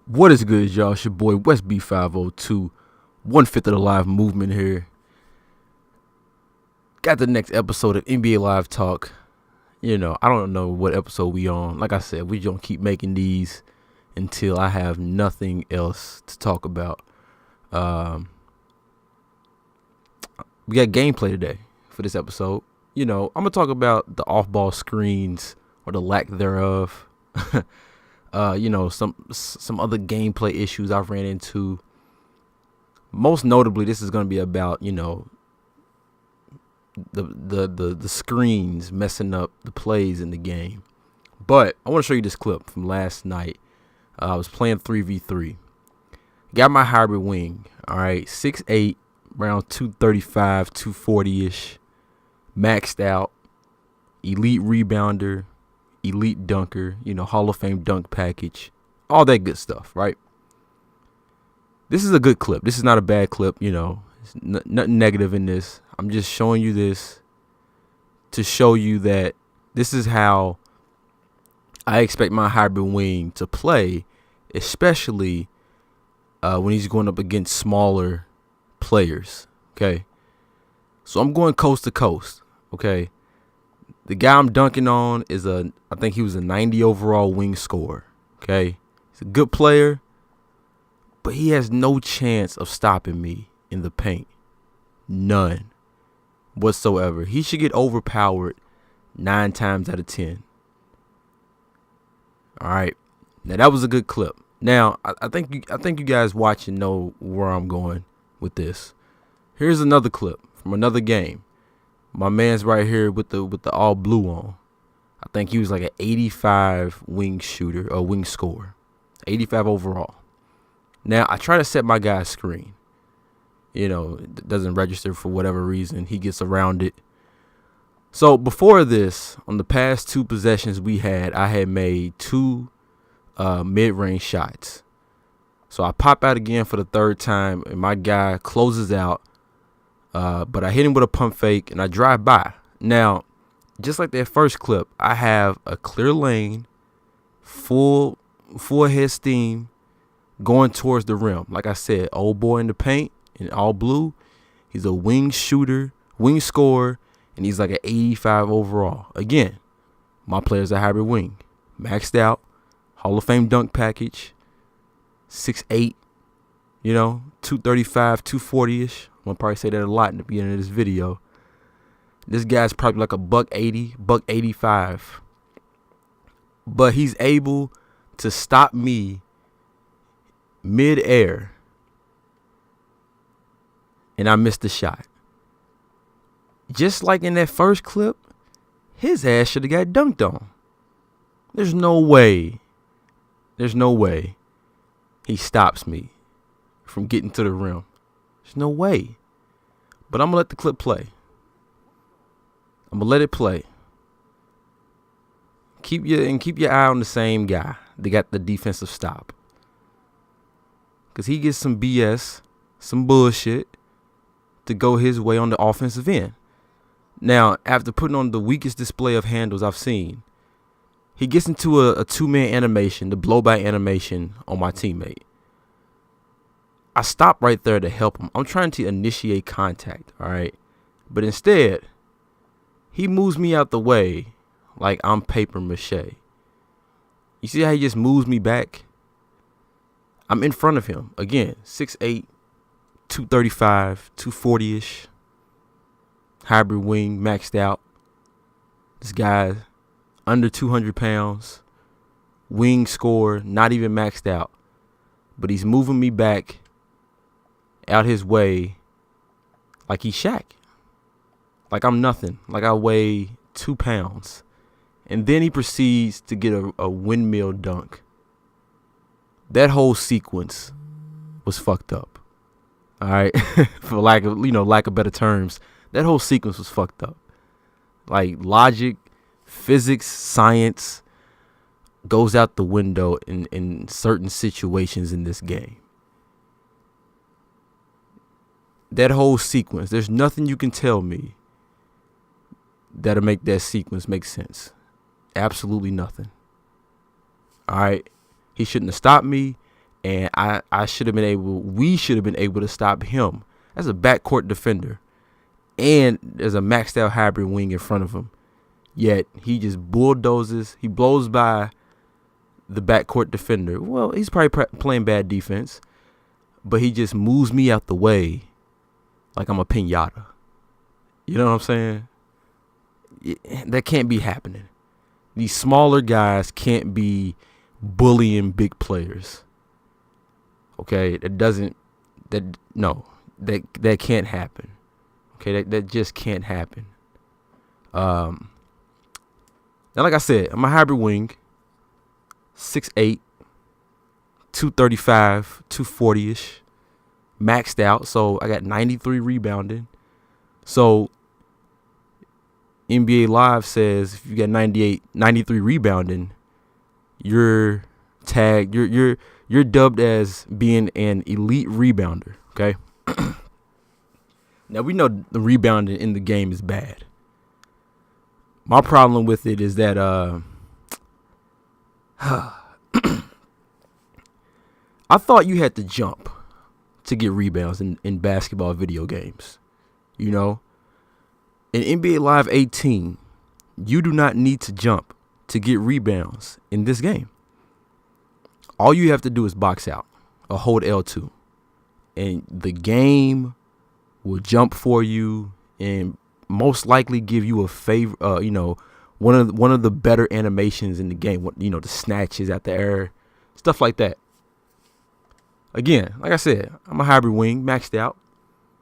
What is good, y'all? It's your boy West B502, 1/5 of the live movement here. Got the next episode of NBA Live Talk. I don't know what episode we on. Like I said, we gonna keep making these until I have nothing else to talk about. We got gameplay today for this episode. I'm gonna talk about the off-ball screens or the lack thereof. Some other gameplay issues I've ran into. Most notably, this is going to be about, the screens messing up the plays in the game. But I want to show you this clip from last night. I was playing 3v3. Got my hybrid wing. All right, 6'8", around 235, 240-ish. Maxed out. Elite rebounder. Elite dunker, Hall of Fame dunk package, all that good stuff, right? This is a good clip. This is not a bad clip, There's nothing negative in this. I'm just showing you this to show you that this is how I expect my hybrid wing to play, especially when he's going up against smaller players, okay? So I'm going coast to coast, okay? The guy I'm dunking on I think he was a 90 overall wing scorer. Okay. He's a good player, but he has no chance of stopping me in the paint. None whatsoever. He should get overpowered 9 times out of 10. All right. Now that was a good clip. Now, I think you guys watching know where I'm going with this. Here's another clip from another game. My man's right here with the all blue on. I think he was like an 85 wing shooter or wing scorer. 85 overall. Now, I try to set my guy's screen. It doesn't register for whatever reason. He gets around it. So before this, on the past 2 possessions I had made 2 mid-range shots. So I pop out again for the 3rd time, and my guy closes out. But I hit him with a pump fake, and I drive by. Now, just like that first clip, I have a clear lane, full head steam, going towards the rim. Like I said, old boy in the paint, in all blue. He's a wing shooter, wing scorer, and he's like an 85 overall. Again, my player's a hybrid wing. Maxed out, Hall of Fame dunk package, 6'8", 235, 240-ish. I'm going to probably say that a lot in the beginning of this video. This guy's probably like a $180, $185. But he's able to stop me mid-air. And I missed the shot. Just like in that first clip, his ass should have got dunked on. There's no way he stops me from getting to the rim. There's no way. But I'm going to let the clip play. I'm going to let it play. Keep your eye on the same guy. They got the defensive stop. Because he gets some BS, some bullshit to go his way on the offensive end. Now, after putting on the weakest display of handles I've seen, he gets into a 2-man animation, the blow-by animation on my teammate. I stop right there to help him. I'm trying to initiate contact, all right? But instead, he moves me out the way like I'm paper mache. You see how he just moves me back? I'm in front of him. Again, 6'8", 235, 240-ish. Hybrid wing, maxed out. This guy's under 200 pounds. Wing score, not even maxed out. But he's moving me back out his way like he's Shaq. Like I'm nothing. Like I weigh 2 pounds. And then he proceeds to get a windmill dunk. That whole sequence was fucked up. All right? For lack of better terms, that whole sequence was fucked up. Like logic, physics, science goes out the window in certain situations in this game. That whole sequence, there's nothing you can tell me that'll make that sequence make sense. Absolutely nothing. All right. He shouldn't have stopped me. And we should have been able to stop him as a backcourt defender. And there's a maxed out hybrid wing in front of him. Yet he just bulldozes. He blows by the backcourt defender. Well, he's probably playing bad defense, but he just moves me out the way like I'm a piñata. You know what I'm saying? That can't be happening. These smaller guys can't be bullying big players. Okay, that can't happen. Okay, that just can't happen. Now, like I said, I'm a hybrid wing, 6'8", 235, 240-ish, maxed out. So I got 93 rebounding. So NBA Live says if you got 93 rebounding, you're tagged. You're dubbed as being an elite rebounder. Okay. Now we know the rebounding in the game is bad. My problem with it is that I thought you had to jump to get rebounds in basketball video games. You know, in NBA Live 18, you do not need to jump to get rebounds in this game. All you have to do is box out or hold L2, and the game will jump for you and most likely give you a favor. One of the better animations in the game. The snatches at the air, stuff like that. Again, like I said, I'm a hybrid wing, maxed out,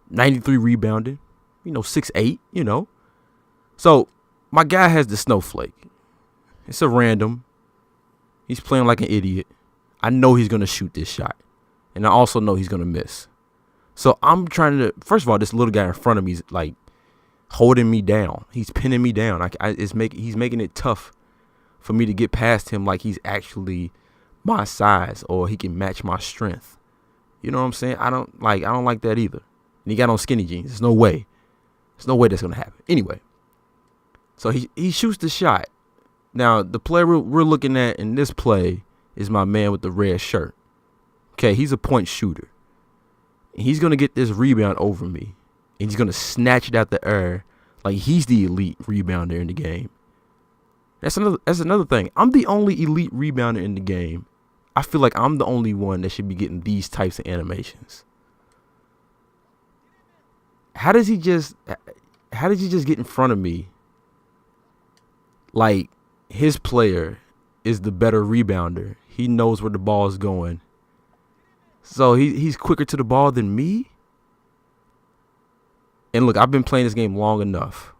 93 rebounding, 6'8", So my guy has the snowflake. It's a random. He's playing like an idiot. I know he's going to shoot this shot. And I also know he's going to miss. So I'm trying to, first of all, this little guy in front of me is like holding me down. He's pinning me down. He's making it tough for me to get past him like he's actually my size or he can match my strength. You know what I'm saying? I don't like that either. And he got on skinny jeans. There's no way that's going to happen. Anyway, so he shoots the shot. Now, the player we're looking at in this play is my man with the red shirt. Okay, he's a point shooter. And he's going to get this rebound over me. And he's going to snatch it out the air like he's the elite rebounder in the game. That's another thing. I'm the only elite rebounder in the game. I feel like I'm the only one that should be getting these types of animations. How does he just get in front of me like his player is the better rebounder? He knows where the ball is going. So he's quicker to the ball than me? And look, I've been playing this game long enough.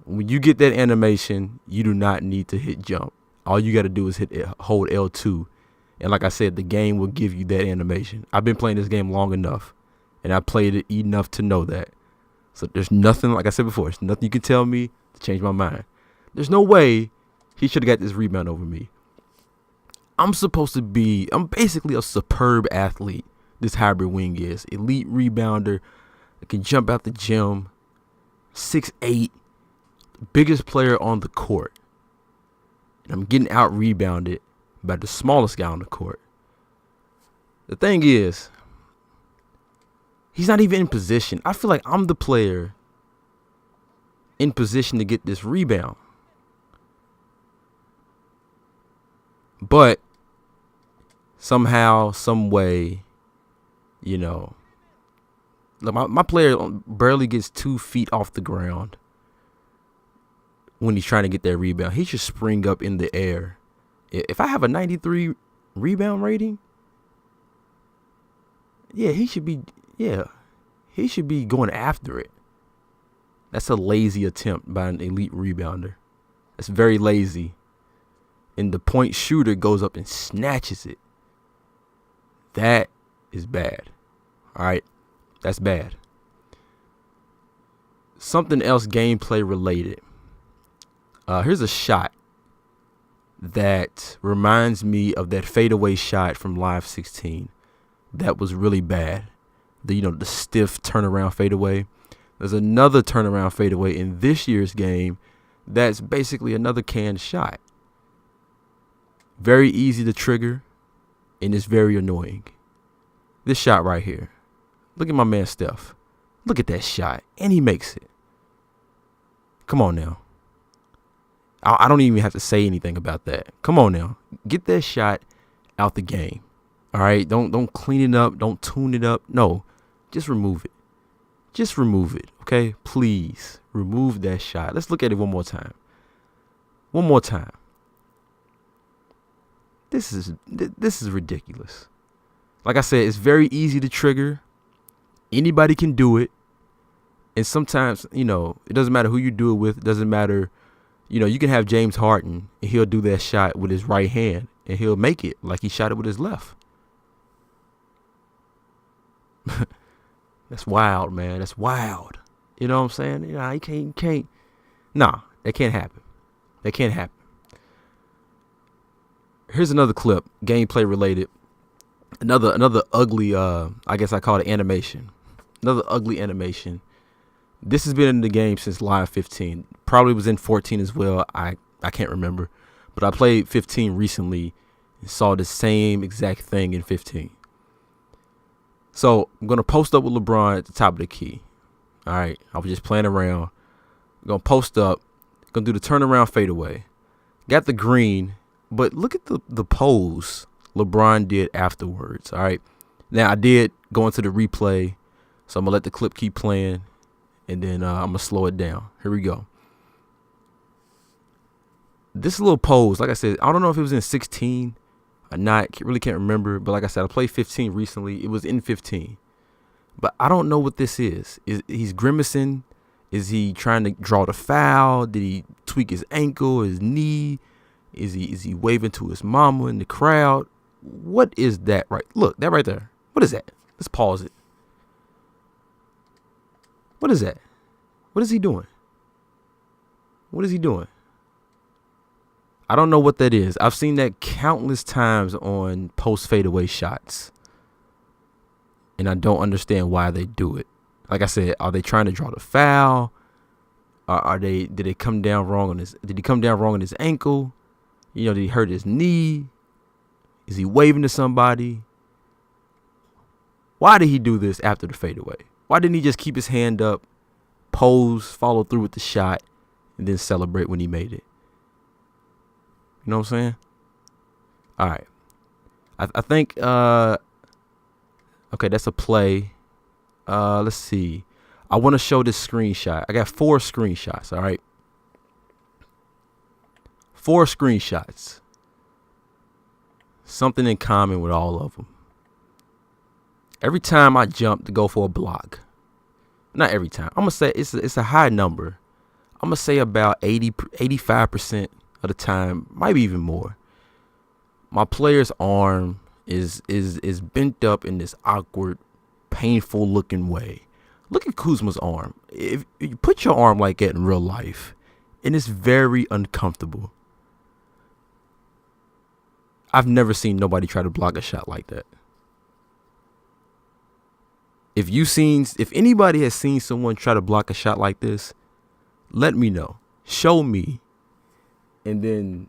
When you get that animation, you do not need to hit jump. All you got to do is hold L2. And like I said, the game will give you that animation. I've been playing this game long enough. And I played it enough to know that. So there's nothing, like I said before, there's nothing you can tell me to change my mind. There's no way he should have got this rebound over me. I'm basically a superb athlete. This hybrid wing is. Elite rebounder. I can jump out the gym. 6'8". Biggest player on the court. And I'm getting out rebounded by the smallest guy on the court. The thing is, he's not even in position. I feel like I'm the player in position to get this rebound. But somehow, some way, my player barely gets 2 feet off the ground when he's trying to get that rebound. He should spring up in the air. If I have a 93 rebound rating, he should be going after it. That's a lazy attempt by an elite rebounder. That's very lazy. And the point shooter goes up and snatches it. That is bad. All right. That's bad. Something else gameplay related. Here's a shot that reminds me of that fadeaway shot from Live 16. That was really bad. The stiff turnaround fadeaway. There's another turnaround fadeaway in this year's game that's basically another canned shot. Very easy to trigger. and it's very annoying. This shot right here. Look at my man Steph. Look at that shot. And he makes it. Come on now. I don't even have to say anything about that. Come on now. Get that shot out the game. All right? Don't clean it up. Don't tune it up. No. Just remove it. Just remove it. Okay? Please. Remove that shot. Let's look at it one more time. One more time. This is ridiculous. Like I said, it's very easy to trigger. Anybody can do it. And sometimes, it doesn't matter who you do it with. It doesn't matter. You can have James Harden and he'll do that shot with his right hand and he'll make it like he shot it with his left. That's wild, man. That's wild. You know what I'm saying? You can't. Nah, that can't happen. That can't happen. Here's another clip, gameplay related. Another ugly, I guess I call it animation. Another ugly animation. This has been in the game since Live 15. Probably was in 14 as well. I can't remember. But I played 15 recently and saw the same exact thing in 15. So I'm going to post up with LeBron at the top of the key. All right. I was just playing around. I'm going to post up. Going to do the turnaround fadeaway. Got the green. But look at the pose LeBron did afterwards. All right. Now, I did go into the replay. So I'm going to let the clip keep playing. And then I'm going to slow it down. Here we go. This little pose, like I said, I don't know if it was in 16 or not. Really can't remember. But like I said, I played 15 recently. It was in 15. But I don't know what this is. He's grimacing? Is he trying to draw the foul? Did he tweak his ankle, his knee? Is he waving to his mama in the crowd? What is that right? Look, that right there. What is that? Let's pause it. What is that? What is he doing? What is he doing? I don't know what that is. I've seen that countless times on post fadeaway shots. And I don't understand why they do it. Like I said, are they trying to draw the foul? Did he come down wrong on his ankle? Did he hurt his knee? Is he waving to somebody? Why did he do this after the fadeaway? Why didn't he just keep his hand up, pose, follow through with the shot, and then celebrate when he made it? You know what I'm saying? All right. I think, okay, that's a play. Let's see. I want to show this screenshot. I got 4 screenshots, all right? 4 screenshots. Something in common with all of them. Every time I jump to go for a block, not every time, I'm going to say it's a high number. I'm going to say about 85% of the time, maybe even more. My player's arm is bent up in this awkward, painful looking way. Look at Kuzma's arm. If you put your arm like that in real life, and it's very uncomfortable. I've never seen nobody try to block a shot like that. If anybody has seen someone try to block a shot like this, let me know. Show me. And then,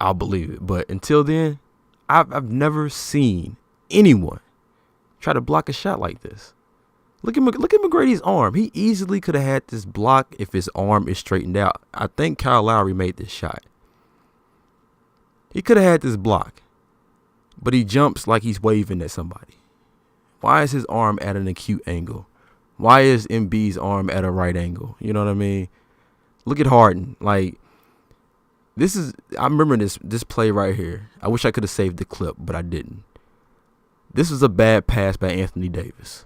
I'll believe it. But until then, I've never seen anyone try to block a shot like this. Look at McGrady's arm. He easily could have had this block if his arm is straightened out. I think Kyle Lowry made this shot. He could have had this block, but he jumps like he's waving at somebody. Why is his arm at an acute angle? Why is MB's arm at a right angle? You know what I mean? Look at Harden. Like, I remember this play right here. I wish I could have saved the clip, but I didn't. This was a bad pass by Anthony Davis.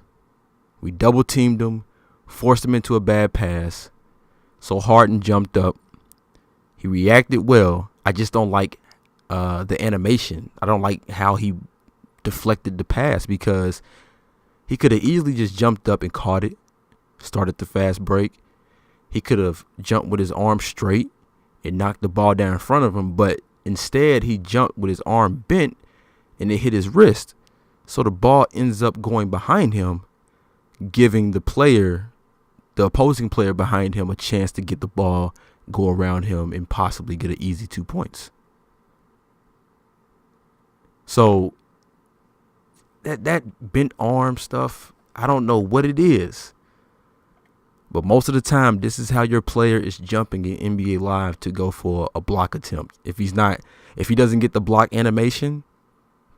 We double teamed him, forced him into a bad pass. So Harden jumped up. He reacted well. I just don't like the animation. I don't like how he deflected the pass, because he could have easily just jumped up and caught it, started the fast break. He could have jumped with his arm straight and knocked the ball down in front of him, but instead he jumped with his arm bent and it hit his wrist. So the ball ends up going behind him, giving the opposing player behind him, a chance to get the ball, go around him, and possibly get an easy 2 points. So that bent arm stuff, I don't know what it is. But most of the time, this is how your player is jumping in NBA Live to go for a block attempt. If he doesn't get the block animation,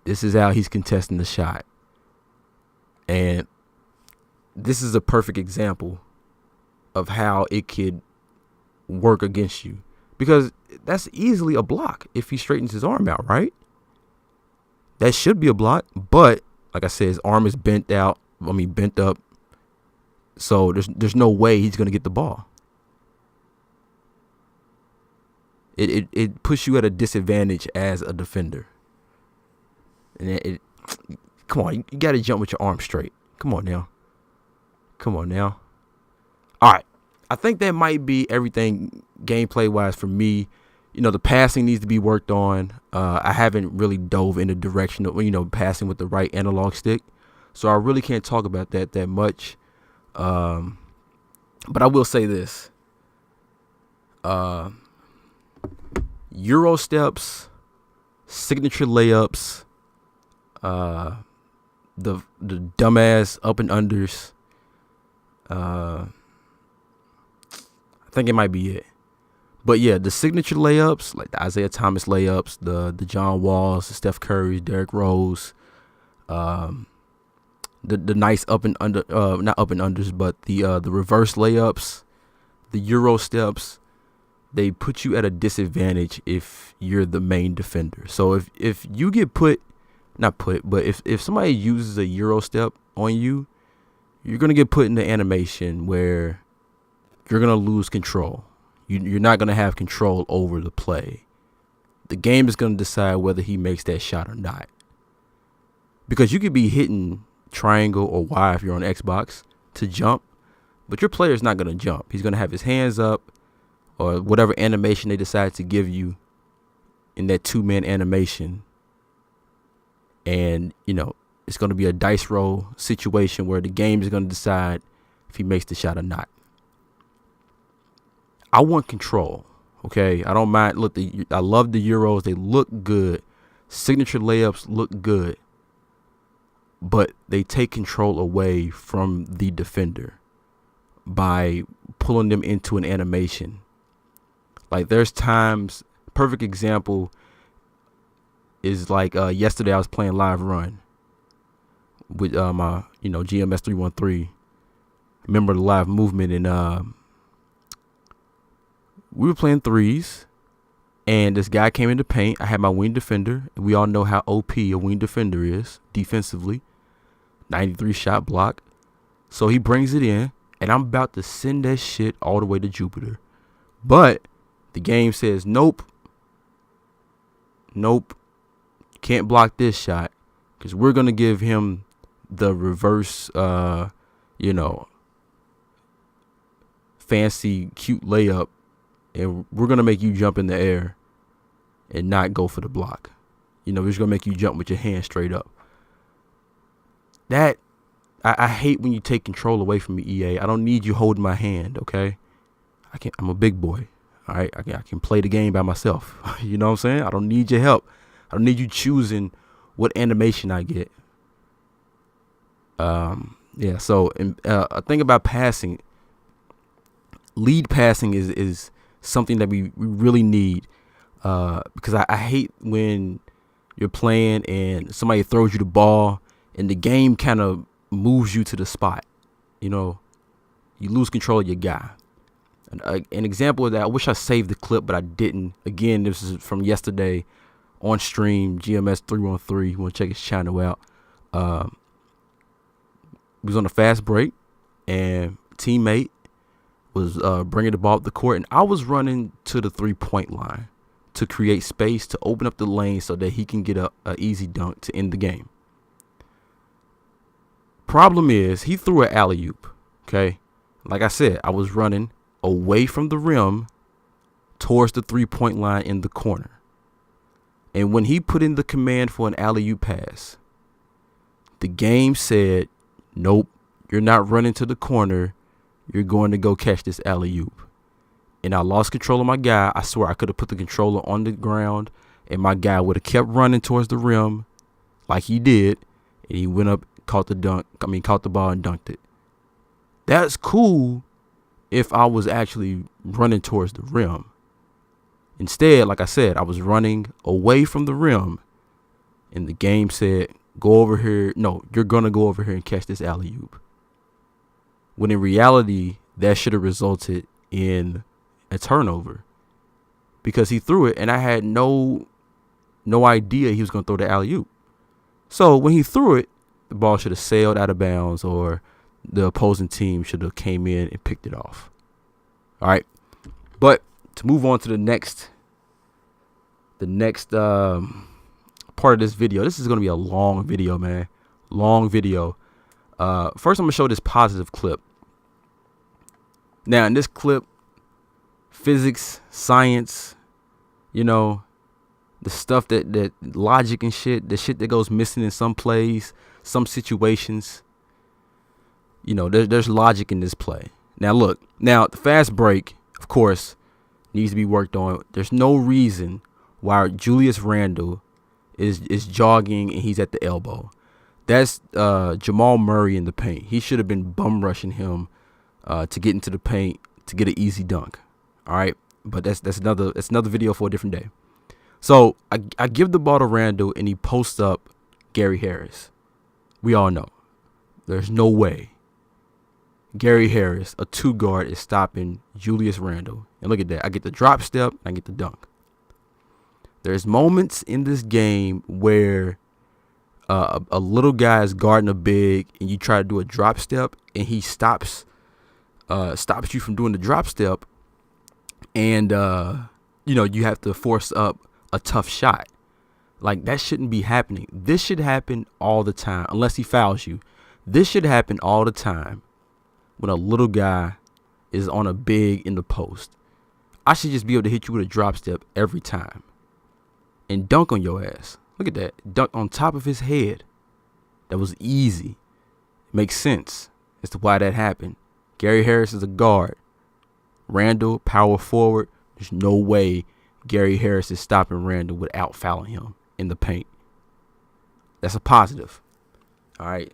this is how he's contesting the shot. And this is a perfect example of how it could work against you. Because that's easily a block if he straightens his arm out, right? That should be a block. But, like I said, his arm is bent up. So there's no way he's going to get the ball. It puts you at a disadvantage as a defender. And come on, you got to jump with your arm straight. Come on now. All right. I think that might be everything gameplay-wise for me. The passing needs to be worked on. I haven't really dove in the direction of, passing with the right analog stick. So I really can't talk about that much. But I will say this. Euro steps, signature layups, the dumbass up and unders. I think it might be it. But yeah, the signature layups, like the Isaiah Thomas layups, the John Walls, the Steph Curry's, Derrick Rose, the nice up and under, not up and unders, but the reverse layups, the Euro steps, they put you at a disadvantage if you're the main defender. So if you get but if somebody uses a Euro step on you, you're going to get put in the animation where you're going to lose control. You're not going to have control over the play. The game is going to decide whether he makes that shot or not. Because you could be hitting triangle or Y if you're on Xbox to jump, but your player is not going to jump. He's going to have his hands up or whatever animation they decide to give you in that 2-man animation. And, it's going to be a dice roll situation where the game is going to decide if he makes the shot or not. I want control, okay? I don't mind. Look, I love the Euros. They look good. Signature layups look good. But they take control away from the defender by pulling them into an animation. Like there's times, perfect example is like yesterday I was playing Live Run with my GMS 313. Remember the live movement, and we were playing threes, and this guy came in the paint. I had my wing defender. We all know how OP a wing defender is defensively. 93 shot block. So he brings it in, and I'm about to send that shit all the way to Jupiter. But the game says, nope. Can't block this shot because we're going to give him the reverse, fancy, cute layup, and we're going to make you jump in the air and not go for the block. We're just going to make you jump with your hand straight up. That, I hate when you take control away from me, EA. I don't need you holding my hand, okay? I'm a big boy, all right? I can play the game by myself. You know what I'm saying? I don't need your help. I don't need you choosing what animation I get. So a thing about passing, lead passing is something that we really need, because I hate when you're playing and somebody throws you the ball and the game kind of moves you to the spot. You lose control of your guy. An example of that, I wish I saved the clip, but I didn't. Again, this is from yesterday on stream, GMS 313. You want to check his channel out. We was on a fast break, and teammate was bringing the ball up the court, and I was running to the 3-point line to create space to open up the lane so that he can get a easy dunk to end the game. Problem is, he threw an alley-oop, okay? Like I said, I was running away from the rim towards the 3-point line in the corner. And when he put in the command for an alley-oop pass, the game said, nope, you're not running to the corner. You're going to go catch this alley-oop. And I lost control of my guy. I swear I could have put the controller on the ground, and my guy would have kept running towards the rim, like he did, and he went up, caught the ball and dunked it. That's cool if I was actually running towards the rim. Instead, like I said, I was running away from the rim, and the game said, go over here. No, you're going to go over here and catch this alley-oop. When in reality, that should have resulted in a turnover because he threw it, and I had no idea he was going to throw the alley-oop. So when he threw it, the ball should have sailed out of bounds, or the opposing team should have came in and picked it off. All right. But to move on to the next part of this video. This is going to be a long video, man. Long video. First, I'm going to show this positive clip. Now, in this clip, physics, science, the stuff that logic and shit, the shit that goes missing in some plays, some situations, there's logic in this play. Now, look, the fast break, of course, needs to be worked on. There's no reason why Julius Randle is jogging and he's at the elbow. That's Jamal Murray in the paint. He should have been bum rushing him to get into the paint to get an easy dunk. All right, but that's another video for a different day. So I give the ball to Randle and he posts up Gary Harris. We all know there's no way Gary Harris, a 2 guard, is stopping Julius Randle. And look at that. I get the drop step and I get the dunk. There's moments in this game where a little guy is guarding a big and you try to do a drop step and he stops you from doing the drop step. And, you have to force up a tough shot. Like, that shouldn't be happening. This should happen all the time, unless he fouls you. This should happen all the time when a little guy is on a big in the post. I should just be able to hit you with a drop step every time and dunk on your ass. Look at that. Dunk on top of his head. That was easy. Makes sense as to why that happened. Gary Harris is a guard. Randle, power forward. There's no way Gary Harris is stopping Randle without fouling him in the paint. That's a positive. All right.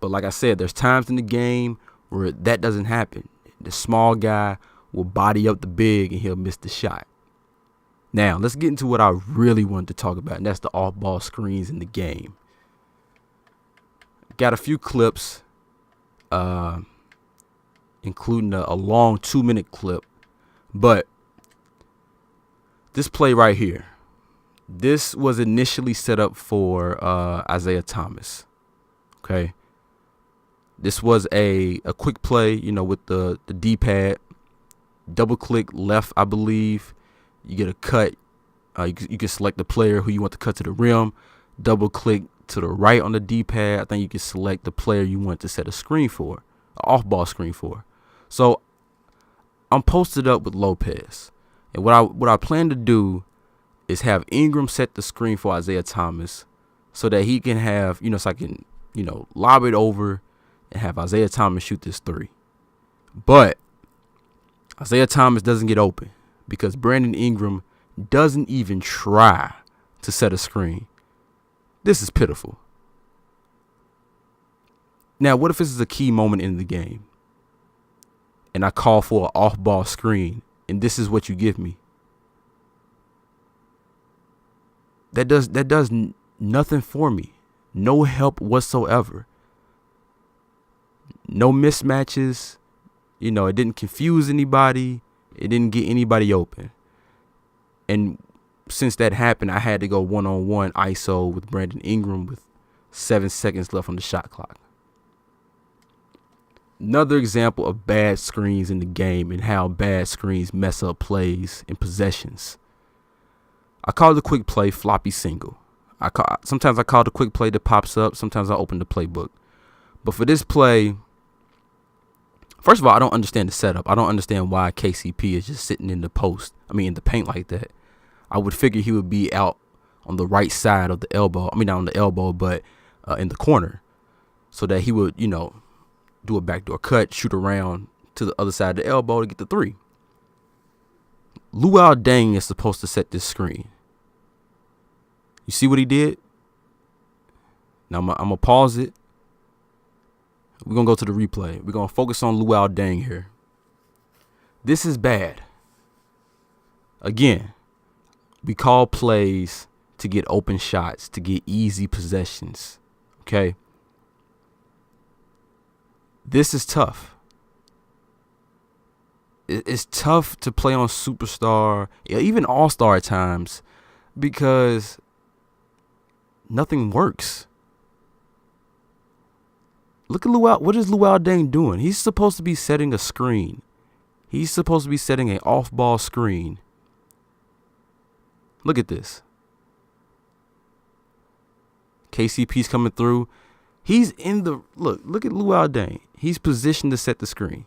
But like I said, there's times in the game where that doesn't happen. The small guy will body up the big and he'll miss the shot. Now, let's get into what I really wanted to talk about, and that's the off-ball screens in the game. Got a few clips, including a long 2-minute clip. But this play right here, this was initially set up for Isaiah Thomas. Okay. This was a quick play, with the D-pad. Double click left, I believe. You get a cut. You can select the player who you want to cut to the rim. Double click to the right on the D-pad. I think you can select the player you want to set a screen for, an off-ball screen for. So I'm posted up with Lopez. And what I plan to do is have Ingram set the screen for Isaiah Thomas so that he can have, so I can, lob it over and have Isaiah Thomas shoot this 3. But Isaiah Thomas doesn't get open because Brandon Ingram doesn't even try to set a screen. This is pitiful. Now, what if this is a key moment in the game and I call for an off-ball screen and this is what you give me? That does nothing for me. No help whatsoever. No mismatches. It didn't confuse anybody. It didn't get anybody open. And since that happened, I had to go one-on-one ISO with Brandon Ingram with 7 seconds left on the shot clock. Another example of bad screens in the game and how bad screens mess up plays and possessions. I call the quick play floppy single. Sometimes I call the quick play that pops up. Sometimes I open the playbook. But for this play, first of all, I don't understand the setup. I don't understand why KCP is just sitting in the paint like that. I would figure he would be out on the right side of the elbow. Not on the elbow, but in the corner, so that he would, do a backdoor cut, shoot around to the other side of the elbow to get the 3. Luol Deng is supposed to set this screen. You see what he did? Now I'm going to pause it. We're going to go to the replay. We're going to focus on Luol Deng here. This is bad. Again, we call plays to get open shots, to get easy possessions. Okay? This is tough. It's tough to play on superstar, even all-star at times, because nothing works. Look at Luol. What is Luol Deng doing? He's supposed to be setting a screen. He's supposed to be setting an off-ball screen. Look at this. KCP's coming through. He's in the look at Luol Deng. He's positioned to set the screen.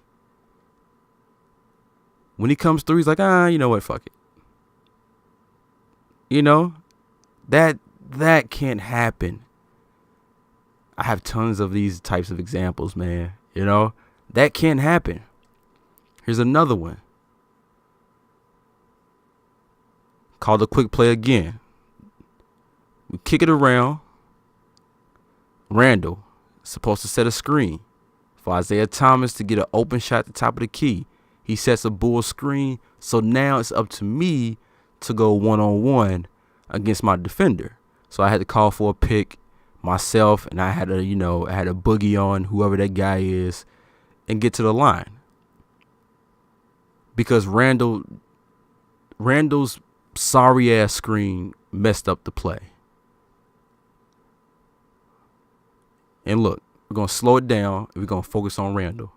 When he comes through, he's like, you know what, fuck it. You know, that can't happen. I have tons of these types of examples, man. You know, that can't happen. Here's another one. Call the quick play again. We kick it around. Randall supposed to set a screen for Isaiah Thomas to get an open shot at the top of the key. He sets a bull screen. So now it's up to me to go one-on-one against my defender. So I had to call for a pick myself, and I had a boogie on whoever that guy is and get to the line. Because Randall's sorry ass screen messed up the play. And look, we're going to slow it down and we're going to focus on Randall.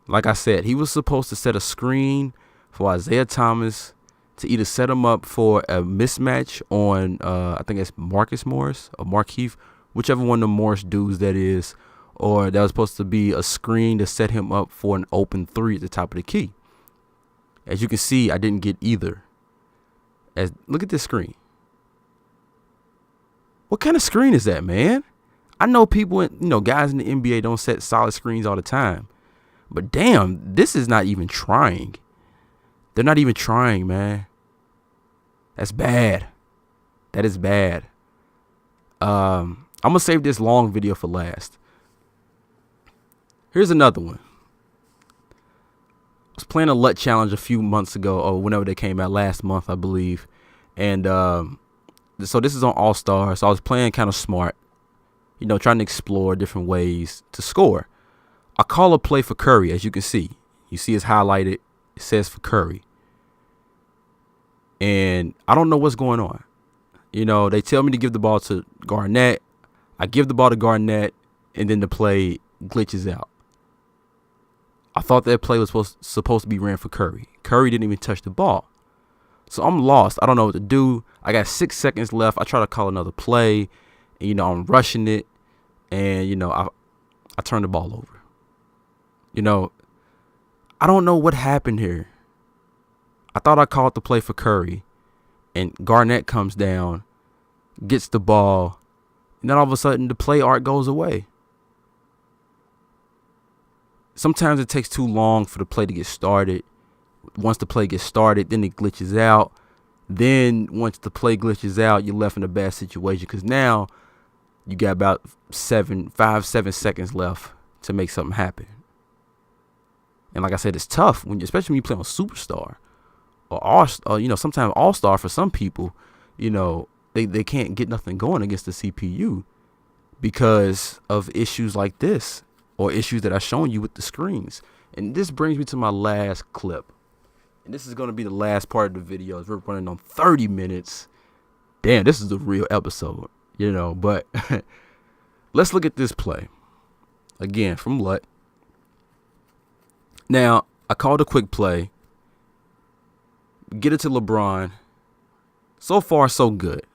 Like I said, he was supposed to set a screen for Isaiah Thomas to either set him up for a mismatch on, I think it's Marcus Morris or Markeith, whichever one of the Morris dudes that is, or that was supposed to be a screen to set him up for an open three at the top of the key. As you can see, I didn't get either. Look at this screen. What kind of screen is that, man? I know people, guys in the NBA don't set solid screens all the time. But damn, this is not even trying. They're not even trying, man. That's bad. That is bad. I'm going to save this long video for last. Here's another one. I was playing a LUT challenge a few months ago, or whenever they came out, last month, I believe. And so this is on All-Star. So I was playing kind of smart, trying to explore different ways to score. I call a play for Curry, as you can see. You see it's highlighted. It says for Curry. And I don't know what's going on. They tell me to give the ball to Garnett. I give the ball to Garnett, and then the play glitches out. I thought that play was supposed to be ran for Curry. Curry didn't even touch the ball. So I'm lost. I don't know what to do. I got 6 seconds left. I try to call another play. And, I'm rushing it. And, I turn the ball over. I don't know what happened here. I thought I called the play for Curry. And Garnett comes down, gets the ball. And then all of a sudden, the play arc goes away. Sometimes it takes too long for the play to get started. Once the play gets started, then it glitches out. Then once the play glitches out, you're left in a bad situation because now you got about 7 seconds left to make something happen. And like I said, it's tough especially when you play on Superstar or sometimes All-Star for some people. They can't get nothing going against the CPU because of issues like this or issues that I've shown you with the screens. And this brings me to my last clip. And this is going to be the last part of the video. We're running on 30 minutes. Damn, this is the real episode, But let's look at this play. Again, from LUT. Now, I called a quick play. Get it to LeBron. So far, so good.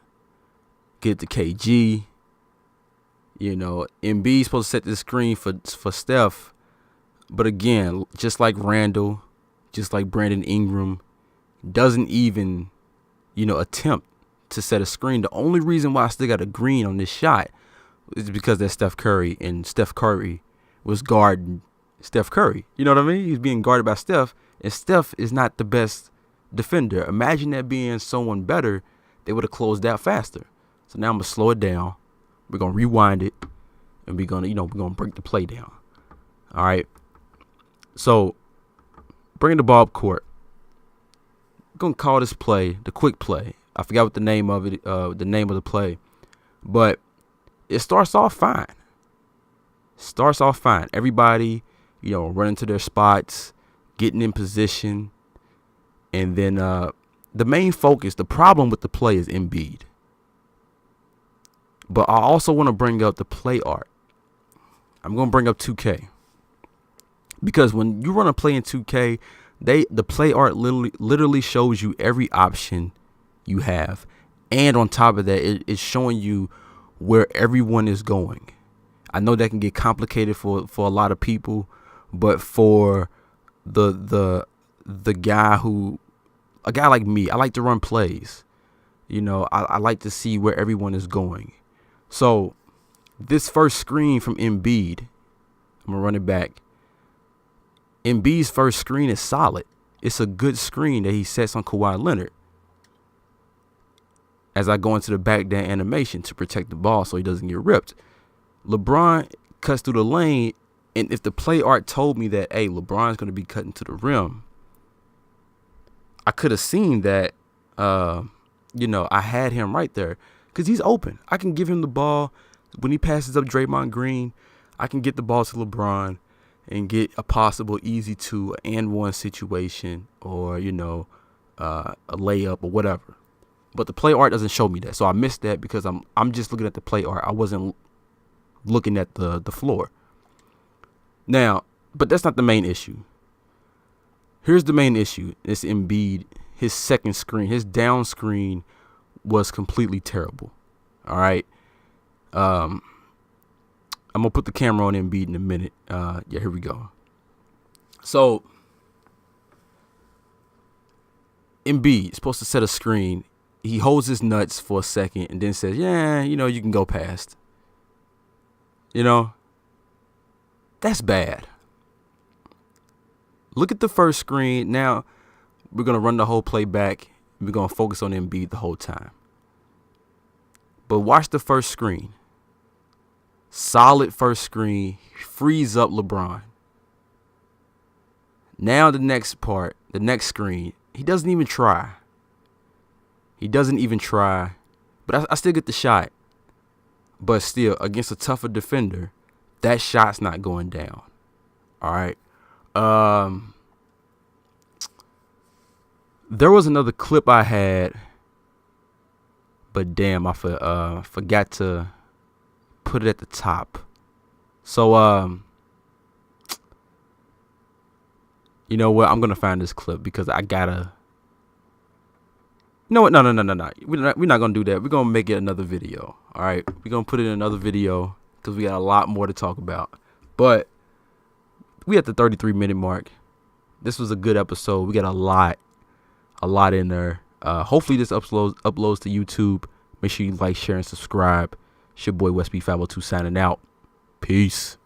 Get it to KG. Embiid's supposed to set the screen for Steph. But again, just like Randall, just like Brandon Ingram, doesn't even, attempt to set a screen. The only reason why I still got a green on this shot is because that's Steph Curry, and Steph Curry was guarding Steph Curry. You know what I mean? He's being guarded by Steph, and Steph is not the best defender. Imagine that being someone better, they would have closed out faster. So now I'm gonna slow it down. We're gonna rewind it, and we're gonna break the play down. All right. So bringing the ball up court. We're gonna call this play the quick play. I forgot what the name of it, the name of the play, but it starts off fine. Everybody, running to their spots, getting in position, and then the main focus, the problem with the play is Embiid. But I also want to bring up the play art. I'm going to bring up 2K. Because when you run a play in 2K, the play art literally shows you every option you have. And on top of that, it's showing you where everyone is going. I know that can get complicated for a lot of people, but for a guy like me, I like to run plays. I like to see where everyone is going. So this first screen from Embiid, I'm going to run it back. Embiid's first screen is solid. It's a good screen that he sets on Kawhi Leonard. As I go into the back down animation to protect the ball so he doesn't get ripped. LeBron cuts through the lane, and if the play art told me that, hey, LeBron's going to be cutting to the rim, I could have seen that, I had him right there because he's open. I can give him the ball. When he passes up Draymond Green, I can get the ball to LeBron and get a possible easy 2-and-1 situation or, a layup or whatever. But the play art doesn't show me that. So I missed that because I'm just looking at the play art. I wasn't looking at the floor. Now, but that's not the main issue. Here's the main issue. It's Embiid. His second screen, his down screen was completely terrible. All right. I'm going to put the camera on Embiid in a minute. Here we go. So Embiid is supposed to set a screen. He holds his nuts for a second and then says, yeah, you can go past. That's bad. Look at the first screen. Now we're going to run the whole play back. We're going to focus on Embiid the whole time. But watch the first screen. Solid first screen. Frees up LeBron. Now the next part, the next screen, he doesn't even try. But I still get the shot. But still, against a tougher defender, that shot's not going down. All right. There was another clip I had, but damn, I forgot to put it at the top. So, you know what? I'm gonna find this clip because I gotta. You know what? No. We're not gonna do that. We're gonna make it another video. All right, we're gonna put it in another video because we got a lot more to talk about. But we at the 33-minute mark. This was a good episode. We got a lot in there. Hopefully this uploads to YouTube. Make sure you like, share, and subscribe. It's your boy Westby 502 signing out. Peace.